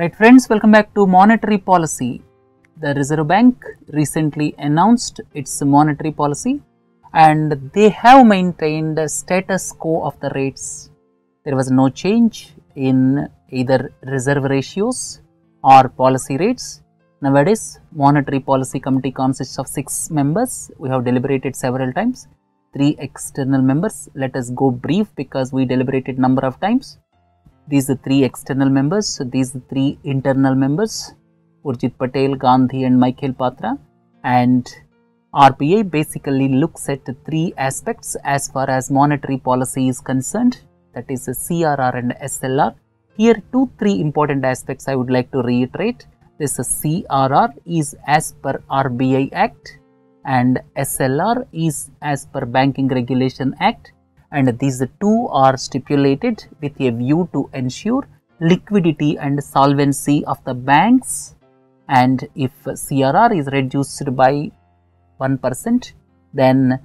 Right friends, welcome back to monetary policy. The Reserve Bank recently announced its monetary policy and they have maintained a status quo of the rates. There was no change in either reserve ratios or policy rates. Nowadays, Monetary Policy Committee consists of 6 members. We have deliberated several times. 3 external members. Let us go brief because we deliberated number of times. These are 3 external members, these are 3 internal members, Urjit Patel, Gandhi and Michael Patra, and RBI basically looks at 3 aspects as far as monetary policy is concerned, that is CRR and SLR. Here 2-3 important aspects I would like to reiterate. This CRR is as per RBI Act and SLR is as per Banking Regulation Act. And these 2 are stipulated with a view to ensure liquidity and solvency of the banks, and if CRR is reduced by 1%, then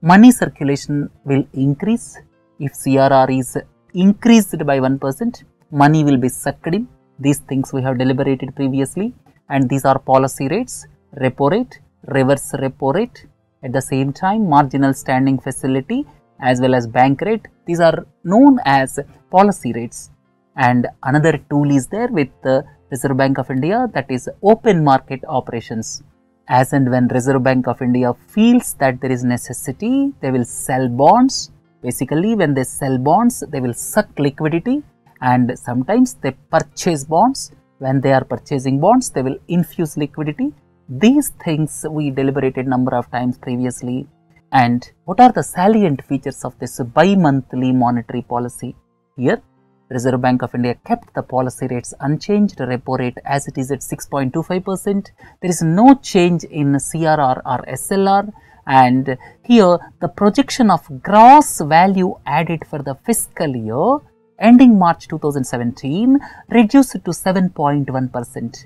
money circulation will increase. If CRR is increased by 1%, money will be sucked in. These things we have deliberated previously, and these are policy rates, repo rate, reverse repo rate, at the same time marginal standing facility as well as bank rate. These are known as policy rates. And another tool is there with the Reserve Bank of India, that is open market operations. As and when Reserve Bank of India feels that there is necessity, they will sell bonds. Basically, when they sell bonds, they will suck liquidity, and sometimes they purchase bonds. When they are purchasing bonds, they will infuse liquidity. These things we deliberated number of times previously. And what are the salient features of this bi-monthly monetary policy? Here, Reserve Bank of India kept the policy rates unchanged, repo rate as it is at 6.25%. There is no change in CRR or SLR. And here, the projection of gross value added for the fiscal year ending March 2017 reduced to 7.1%.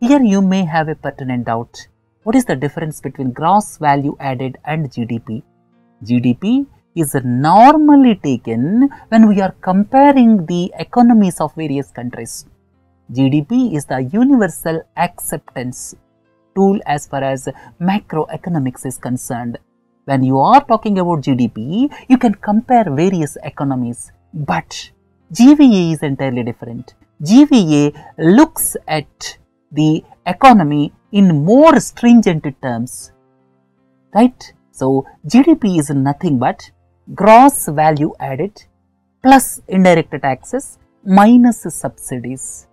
Here, you may have a pertinent doubt. What is the difference between gross value added and GDP? GDP is normally taken when we are comparing the economies of various countries. GDP is the universal acceptance tool as far as macroeconomics is concerned. When you are talking about GDP, you can compare various economies, but GVA is entirely different. GVA looks at the economy in more stringent terms, right? So, GDP is nothing but gross value added plus indirect taxes minus subsidies.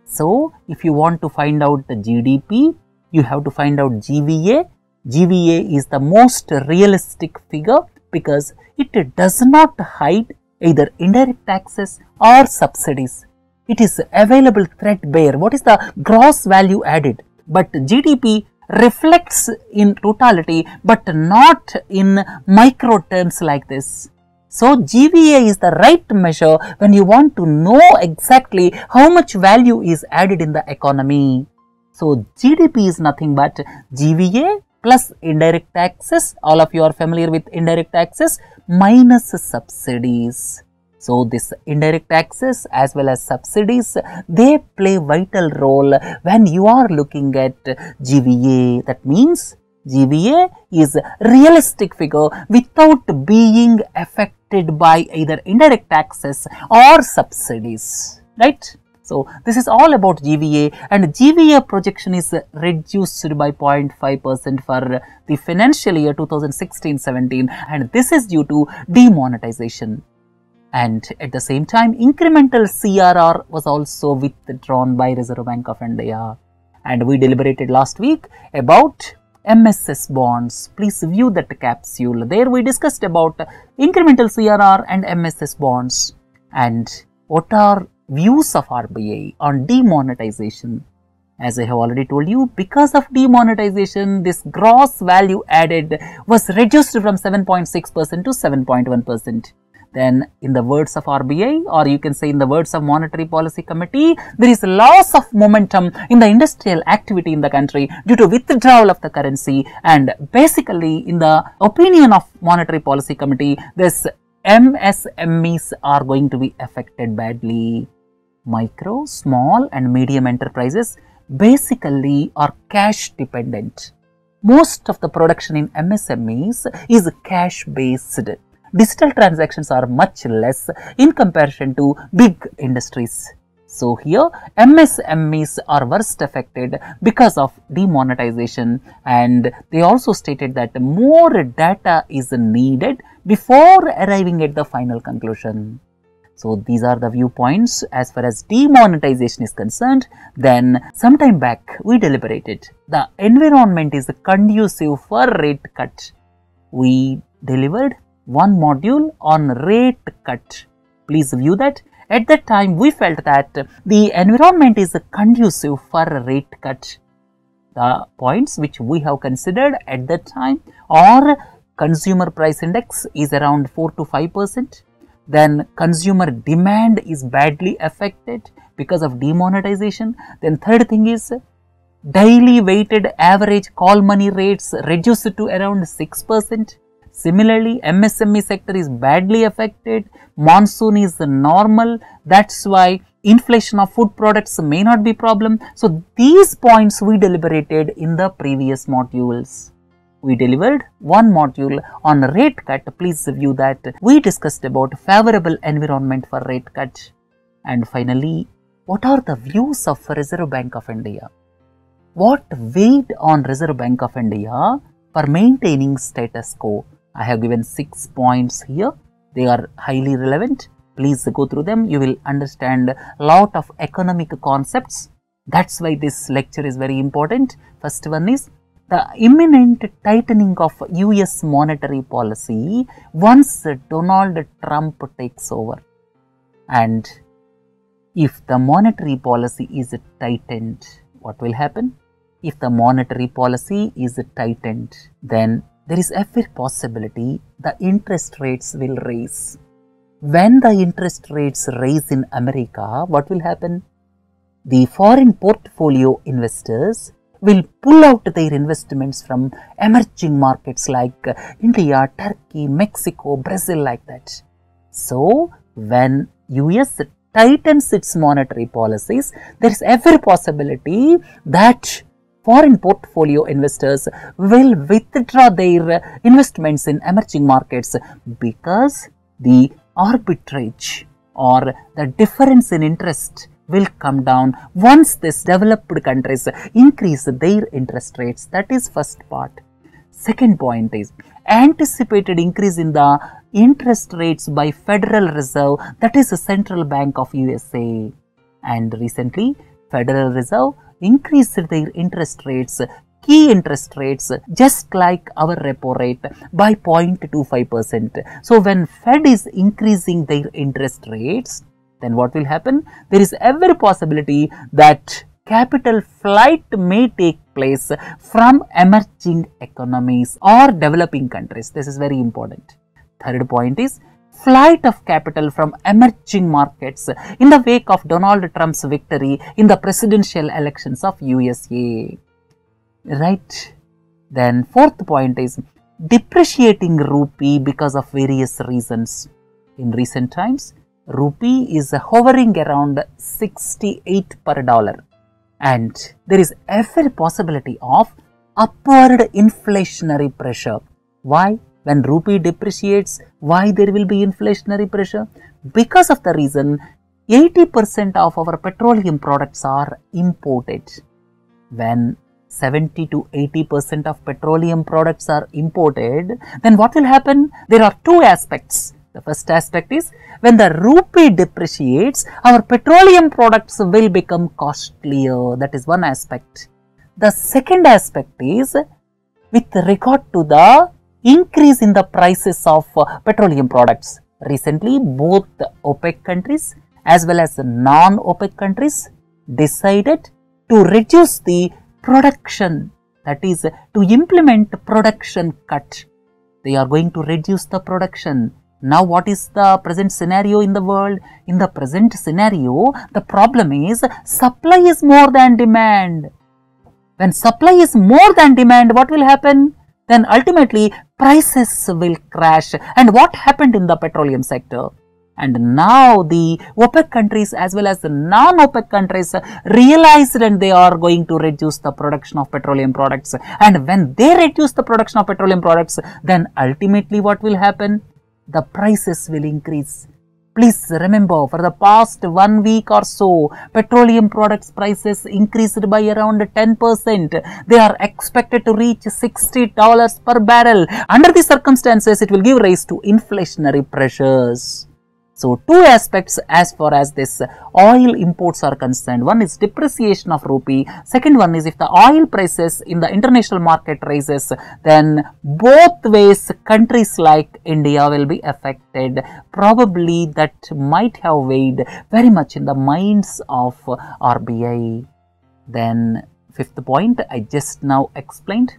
So, if you want to find out the GDP, you have to find out GVA. GVA is the most realistic figure because it does not hide either indirect taxes or subsidies. It is available threadbare. What is the gross value added? But GDP reflects in totality, but not in micro terms like this. So, GVA is the right measure when you want to know exactly how much value is added in the economy. So, GDP is nothing but GVA plus indirect taxes. All of you are familiar with indirect taxes minus subsidies. So, this indirect taxes as well as subsidies, they play vital role when you are looking at GVA. That means GVA is realistic figure without being affected by either indirect taxes or subsidies, right? So, this is all about GVA, and GVA projection is reduced by 0.5% for the financial year 2016-17, and this is due to demonetization. And at the same time, incremental CRR was also withdrawn by Reserve Bank of India. And we deliberated last week about MSS bonds. Please view that capsule. There we discussed about incremental CRR and MSS bonds. And what are views of RBI on demonetization? As I have already told you, because of demonetization, this gross value added was reduced from 7.6% to 7.1%. Then in the words of RBI, or you can say in the words of Monetary Policy Committee, there is loss of momentum in the industrial activity in the country due to withdrawal of the currency, and basically in the opinion of Monetary Policy Committee, this MSMEs are going to be affected badly. Micro, small and medium enterprises basically are cash dependent. Most of the production in MSMEs is cash based. Digital transactions are much less in comparison to big industries. So here MSMEs are worst affected because of demonetization, and they also stated that more data is needed before arriving at the final conclusion. So these are the viewpoints as far as demonetization is concerned. Then sometime back we deliberated the environment is conducive for rate cut. We delivered one module on rate cut. Please view that. At that time we felt that the environment is conducive for a rate cut. The points which we have considered at that time are consumer price index is around 4 to 5%. Then consumer demand is badly affected because of demonetization. Then third thing is daily weighted average call money rates reduced to around 6%. Similarly, MSME sector is badly affected. Monsoon is normal. That's why inflation of food products may not be problem. So these points we deliberated in the previous modules. We delivered one module on rate cut. Please view that. We discussed about favorable environment for rate cut. And finally, what are the views of Reserve Bank of India? What weighed on Reserve Bank of India for maintaining status quo? I have given 6 points here. They are highly relevant. Please go through them. You will understand a lot of economic concepts. That's why this lecture is very important. First one is the imminent tightening of US monetary policy once Donald Trump takes over. And if the monetary policy is tightened, what will happen? If the monetary policy is tightened, then there is every possibility the interest rates will raise. When the interest rates rise in America, what will happen? The foreign portfolio investors will pull out their investments from emerging markets like India, Turkey, Mexico, Brazil, like that. So when US tightens its monetary policies, there is every possibility that foreign portfolio investors will withdraw their investments in emerging markets because the arbitrage or the difference in interest will come down once these developed countries increase their interest rates. That is first part. Second point is anticipated increase in the interest rates by Federal Reserve, that is the Central Bank of USA. And recently Federal Reserve increased their interest rates, key interest rates, just like our repo rate, by 0.25%. So when Fed is increasing their interest rates, then what will happen? There is every possibility that capital flight may take place from emerging economies or developing countries. This is very important. Third point is flight of capital from emerging markets in the wake of Donald Trump's victory in the presidential elections of USA. Right. Then fourth point is depreciating rupee because of various reasons. In recent times, rupee is hovering around 68 per dollar, and there is every possibility of upward inflationary pressure. Why? When rupee depreciates, why there will be inflationary pressure? Because of the reason 80% of our petroleum products are imported. When 70 to 80% of petroleum products are imported, then what will happen? There are two aspects. The first aspect is when the rupee depreciates, our petroleum products will become costlier. That is one aspect. The second aspect is with regard to the increase in the prices of petroleum products. Recently, both the OPEC countries as well as the non-OPEC countries decided to reduce the production, that is to implement production cut. They are going to reduce the production. Now what is the present scenario in the world? In the present scenario, the problem is supply is more than demand. When supply is more than demand, what will happen? Then ultimately prices will crash. And what happened in the petroleum sector? And now the OPEC countries as well as the non-OPEC countries realized and they are going to reduce the production of petroleum products. And when they reduce the production of petroleum products, then ultimately what will happen? The prices will increase. Please remember, for the past 1 week or so, petroleum products prices increased by around 10%. They are expected to reach $60 per barrel. Under these circumstances, it will give rise to inflationary pressures. So, two aspects as far as this oil imports are concerned. One is depreciation of rupee. Second one is if the oil prices in the international market rises, then both ways countries like India will be affected. Probably that might have weighed very much in the minds of RBI. Then fifth point I just now explained.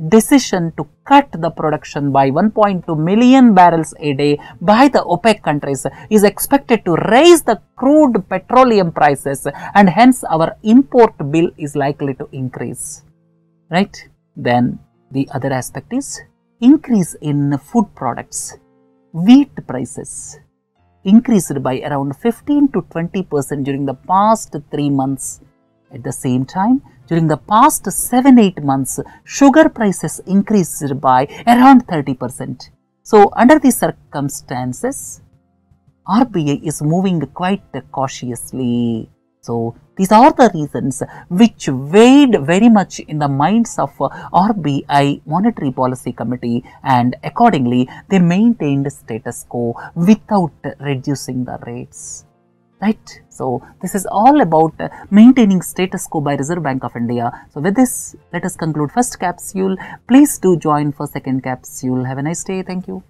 Decision to cut the production by 1.2 million barrels a day by the OPEC countries is expected to raise the crude petroleum prices, and hence our import bill is likely to increase. Right? Then the other aspect is increase in food products. Wheat prices increased by around 15 to 20% during the past 3 months. At the same time, during the past 7-8 months, sugar prices increased by around 30%. So, under these circumstances, RBI is moving quite cautiously. So, these are the reasons which weighed very much in the minds of RBI Monetary Policy Committee, and accordingly, they maintained status quo without reducing the rates. Right. So, this is all about maintaining status quo by Reserve Bank of India. So, with this, let us conclude first capsule. Please do join for second capsule. Have a nice day. Thank you.